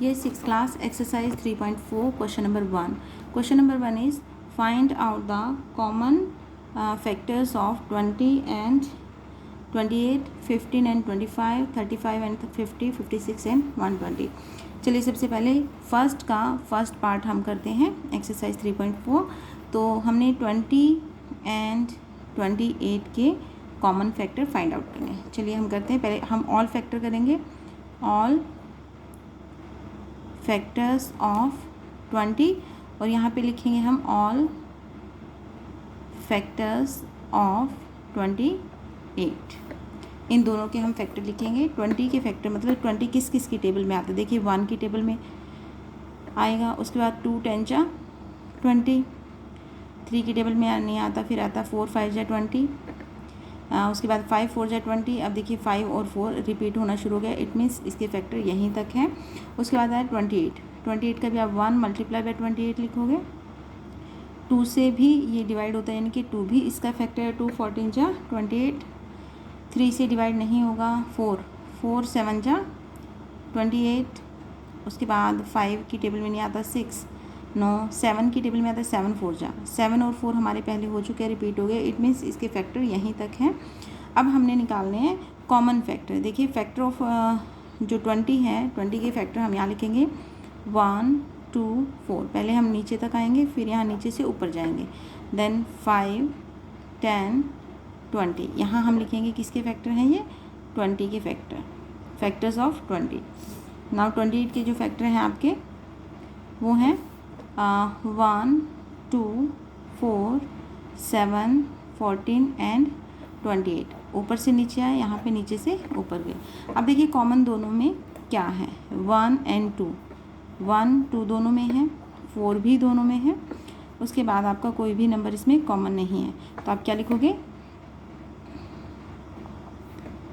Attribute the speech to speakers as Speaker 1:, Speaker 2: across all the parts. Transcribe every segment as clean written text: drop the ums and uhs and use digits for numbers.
Speaker 1: ये 6th class exercise 3.4 question number 1. Question number 1 is find out the common factors of 20 and 28, 15 and 25, 35 and 50, 56 and 120. चलिए सबसे पहले first part हम करते हैं एक्सरसाइज 3.4. तो हमने 20 एंड 28 के कॉमन फैक्टर फाइंड आउट करने हैं. चलिए हम करते हैं. पहले हम ऑल फैक्टर करेंगे. ऑल फैक्टर्स ऑफ 20 और यहाँ पे लिखेंगे हम ऑल फैक्टर्स ऑफ 28. इन दोनों के हम फैक्टर लिखेंगे. 20 के फैक्टर मतलब 20 किस किस की टेबल में आते हैं. देखिए 1 की टेबल में आएगा, उसके बाद 2 10 जा 20, 3 की टेबल में नहीं आता, फिर आता 4 5 जा 20, उसके बाद 5 4 जा 20. अब देखिए 5 और 4 रिपीट होना शुरू हो गया. इट मीन्स इसके फैक्टर यहीं तक हैं. उसके बाद आया 28 का भी आप 1 मल्टीप्लाई बाय 28 लिखोगे. 2 से भी ये डिवाइड होता है, यानी कि 2 भी इसका फैक्टर है. 2 14 जा 28. 3 से डिवाइड नहीं होगा. 4 7 जा 28. उसके बाद 5 की टेबल में नहीं आता. 6 9 7 की टेबल में आता है. 7 4 जा 7 और 4 हमारे पहले हो चुके हैं, रिपीट हो गए. इट मीन्स इसके फैक्टर यहीं तक हैं. अब हमने निकालने हैं कॉमन फैक्टर. देखिए फैक्टर ऑफ जो 20 है, 20 के फैक्टर हम यहाँ लिखेंगे 1 2 4. पहले हम नीचे तक आएंगे, फिर यहाँ नीचे से ऊपर जाएंगे. देन 5 10 20. यहाँ हम लिखेंगे किसके फैक्टर हैं, ये 20 के फैक्टर्स ऑफ 20. नाउ 28 के जो फैक्टर हैं आपके वो हैं 1 2 4 7 14 एंड 28. ऊपर से नीचे आए, यहाँ पे नीचे से ऊपर गए. अब देखिए कॉमन दोनों में क्या है. 1 एंड 2, 1 2 दोनों में है, 4 भी दोनों में है. उसके बाद आपका कोई भी नंबर इसमें कॉमन नहीं है. तो आप क्या लिखोगे,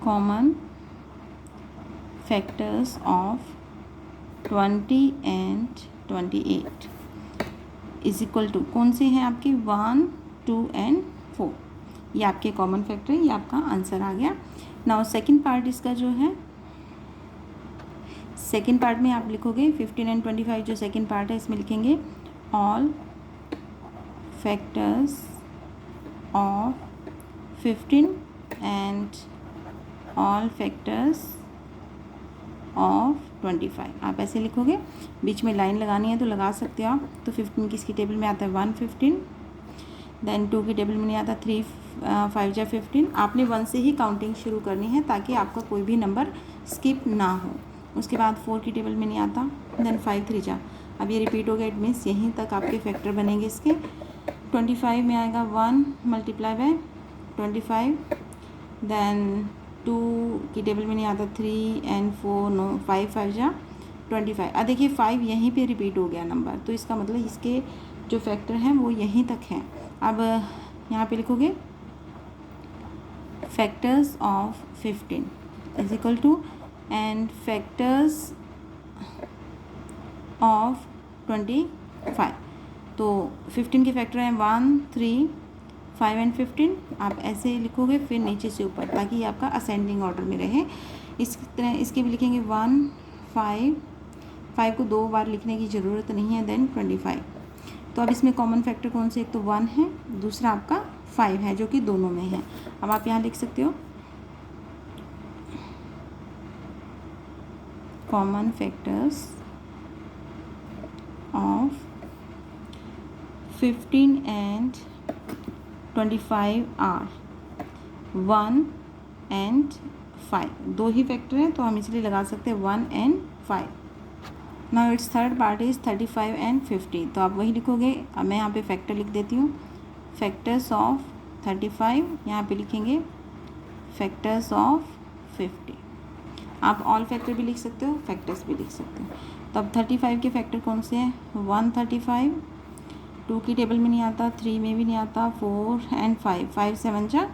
Speaker 1: common factors of 20 and 28 is equal to कौन से हैं आपके 1 2 एंड 4. ये आपके कॉमन फैक्टर है. ये आपका आंसर आ गया. नाउ सेकंड पार्ट इसका जो है, सेकंड पार्ट में आप लिखोगे 15 एंड 25. जो सेकंड पार्ट है इसमें लिखेंगे all factors of 15 and all factors of 25. आप ऐसे लिखोगे. बीच में लाइन लगानी है तो लगा सकते हो आप. तो 15 किसकी टेबल में आता है 1 15. देन 2 की टेबल में नहीं आता. 3 5 जा 15. आपने 1 से ही काउंटिंग शुरू करनी है ताकि आपका कोई भी नंबर स्किप ना हो. उसके बाद 4 की टेबल में नहीं आता. देन 5 3 जा. अब ये रिपीट हो गया. इट मीन्स यहीं तक आपके फैक्टर बनेंगे इसके. 25 में आएगा 1 मल्टीप्लाई बाय 25. देन 2 की टेबल में नहीं आता. 3 एंड 4 नो 5 5 जा 25. अब देखिए 5 यहीं पे रिपीट हो गया नंबर, तो इसका मतलब इसके जो फैक्टर हैं वो यहीं तक हैं. अब यहाँ पे लिखोगे factors of 15 is equal to and factors of 25. तो 15 के फैक्टर हैं 1 3 5 एंड 15. आप ऐसे लिखोगे फिर नीचे से ऊपर, ताकि ये आपका असेंडिंग ऑर्डर में रहे. इस तरह इसके भी लिखेंगे 1 5 को 2 बार लिखने की ज़रूरत नहीं है. देन 25. तो अब इसमें कॉमन फैक्टर कौन से, एक तो 1 है, दूसरा आपका 5 है जो कि दोनों में है. अब आप यहाँ लिख सकते हो common factors of 15 and 25 are 1 and 5. 2 ही फैक्टर हैं तो हम इसलिए लगा सकते हैं 1 and 5. Now it's third part is 35 and 50. तो आप वही लिखोगे. अब मैं यहाँ पे फैक्टर लिख देती हूँ. फैक्टर्स ऑफ 35, यहाँ पे लिखेंगे फैक्टर्स ऑफ 50. आप ऑल फैक्टर भी लिख सकते हो, फैक्टर्स भी लिख सकते हो. तो अब 35 के फैक्टर कौन से हैं 135. 2 की टेबल में नहीं आता. 3 में भी नहीं आता. 4 एंड 5 5 7 जा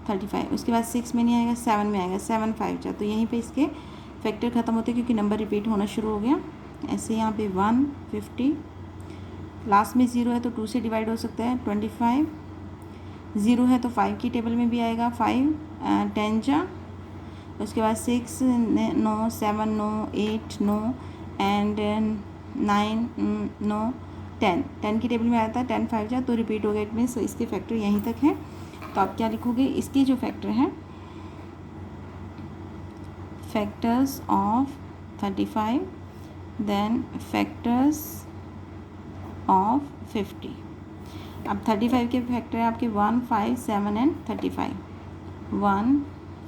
Speaker 1: 35. उसके बाद 6 में नहीं आएगा, 7 में आएगा. 7 5 जा. तो यहीं पे इसके फैक्टर ख़त्म होते क्योंकि नंबर रिपीट होना शुरू हो गया. ऐसे यहाँ पे 150. लास्ट में 0 है तो 2 से डिवाइड हो सकता है. 25 0 है तो 5 की टेबल में भी आएगा. 5 10 जा. उसके बाद 6 9 7 9 8 9 एंड 9 नो 10 की टेबल में आया था 10 5 जा तो रिपीट हो गया, इट मीन्स इसके फैक्टर यहीं तक हैं। तो आप क्या लिखोगे, इसके जो फैक्टर हैं factors of 35 then factors of 50। अब 35 के फैक्टर है आपके 1 5 7 एंड 35, 1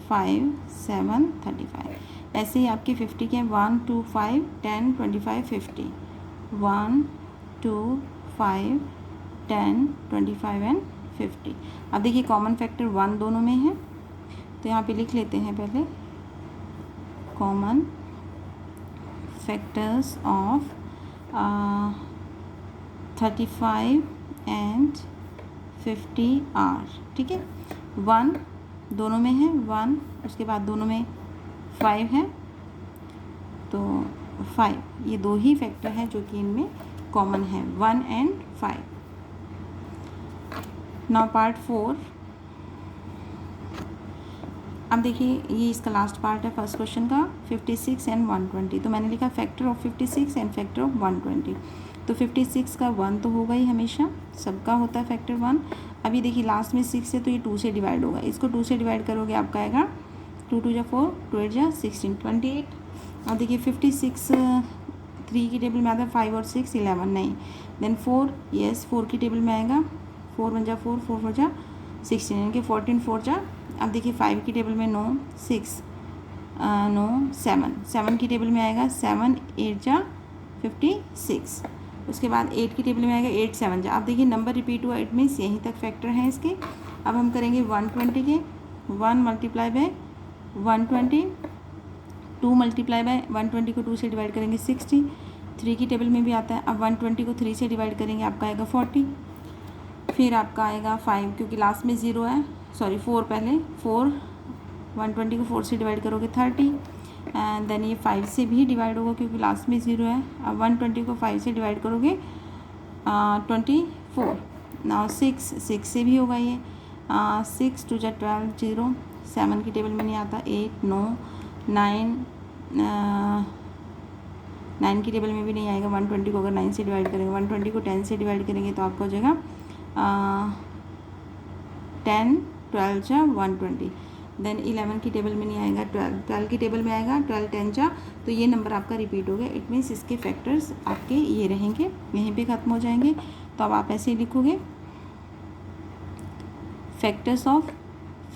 Speaker 1: 5 7 35। ऐसे ही आपके 50 के 1 2 5 10 25 50, 1 2 5 10 25 एंड 50। अब देखिए कॉमन फैक्टर 1 दोनों में है, तो यहाँ पे लिख लेते हैं पहले common factors of 35 and 50 are, ठीक है। 1 दोनों में है 1, उसके बाद दोनों में 5 है, तो 5 ये दो ही फैक्टर हैं जो कि इनमें कॉमन है, 1 एंड 5। Now part 4। अब देखिए ये इसका लास्ट पार्ट है फर्स्ट क्वेश्चन का, 56 एंड 120। तो मैंने लिखा factor of 56 and factor of 120। तो 56 का 1 तो होगा ही, हमेशा सबका होता है फैक्टर 1। अभी देखिए लास्ट में 6 है तो ये 2 से डिवाइड होगा, इसको 2 से डिवाइड करोगे आपका आएगा 2 2 जा 4, 2 8 जा 16 28। अब देखिए 56 3 की टेबल में आता है 5 और 6 11 नहीं, देन 4 यस 4 की टेबल में आएगा 4 1 जा 4, 4 4 जा 16 यानी कि 14 4 जा। अब देखिए 5 की टेबल में नो 6 नो 7 की टेबल में आएगा 7 8 जा 56। उसके बाद 8 की टेबल में आएगा 8 7 जा। अब देखिए नंबर रिपीट हुआ, इट मीन्स यहीं तक फैक्टर हैं इसके। अब हम करेंगे 120 के 1 मल्टीप्लाई बाय 120, 2 मल्टीप्लाई बाय 120 को 2 से डिवाइड करेंगे 60, 3 की टेबल में भी आता है। अब 120 को 3 से डिवाइड करेंगे आपका आएगा 40, फिर आपका आएगा 5 क्योंकि लास्ट में 0 है, सॉरी 4 पहले 4, 120 को 4 से डिवाइड करोगे 30 एंड देन ये 5 से भी डिवाइड होगा क्योंकि लास्ट में 0 है। अब 120 को 5 से डिवाइड करोगे 24। नाउ 6 से भी होगा ये 6 2 जा 12 0, 7 की टेबल में नहीं आता 8 9 9 की टेबल में भी नहीं आएगा। 120 को अगर 9 से डिवाइड करेंगे, 120 को 10 से डिवाइड करेंगे तो आपका हो जाएगा 10 12 जा 120, देन 11 की टेबल में नहीं आएगा 12 की टेबल में आएगा 12 10 जा। तो ये नंबर आपका रिपीट हो गया, इट मीन्स इसके फैक्टर्स आपके ये रहेंगे, यहीं पे ख़त्म हो जाएंगे। तो अब आप ऐसे ही लिखोगे फैक्टर्स ऑफ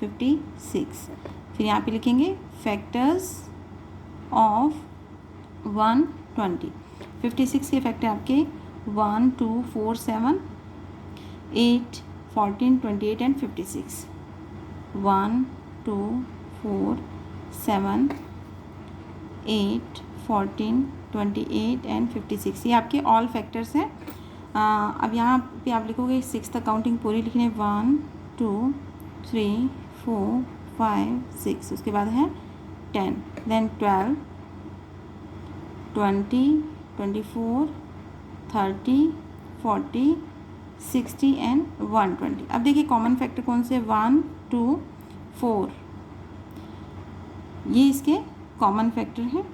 Speaker 1: 56, फिर यहाँ पे लिखेंगे फैक्टर्स ऑफ 120। 56 के फैक्टर आपके 1 2 4 7 8 14 28 एंड 56, 1 2 4 7 8 14 28 एंड 56 ये आपके ऑल फैक्टर्स हैं। अब यहाँ पे आप लिखोगे 6 तक काउंटिंग पूरी लिखनी है, 1 2 3 4 5 6, उसके बाद है 10 देन 12 20 24 30 40 60 एंड 120। अब देखिए कॉमन फैक्टर कौन से 1 2 4, ये इसके कॉमन फैक्टर हैं।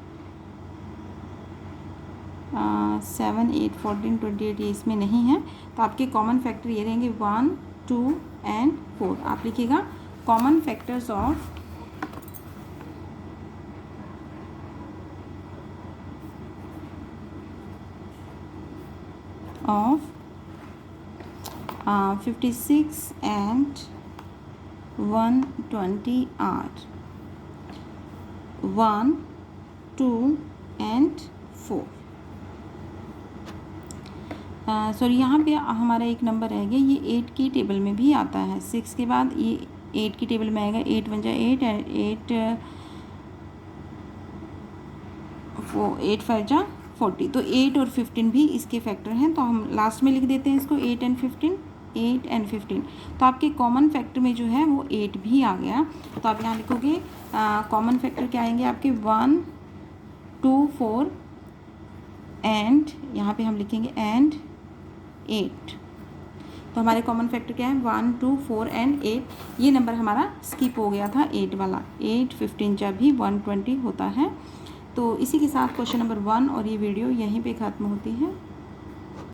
Speaker 1: 7 8 14 28 ये इसमें नहीं है, तो आपके कॉमन फैक्टर ये रहेंगे 1 2 एंड 4। आप लिखिएगा common factors of 56 and 120 are 1 2 and 4। Sorry यहाँ पे हमारा एक नंबर रह गया, ये 8 की टेबल में भी आता है, 6 के बाद ये 8 की टेबल में आएगा 8 1 जा 8 एंड 8 5 जा 40। तो 8 और 15 भी इसके फैक्टर हैं, तो हम लास्ट में लिख देते हैं इसको 8 एंड 15, 8 एंड 15। तो आपके कॉमन फैक्टर में जो है वो 8 भी आ गया। तो आप यहाँ लिखोगे कॉमन फैक्टर क्या आएंगे आपके 1 2 4 एंड यहाँ पे हम लिखेंगे एंड 8। तो हमारे कॉमन फैक्टर क्या है 1 2 4 एंड 8। ये नंबर हमारा स्किप हो गया था 8 वाला, 8 15 जा भी 120 होता है। तो इसी के साथ क्वेश्चन नंबर 1 और ये वीडियो यहीं पे ख़त्म होती है।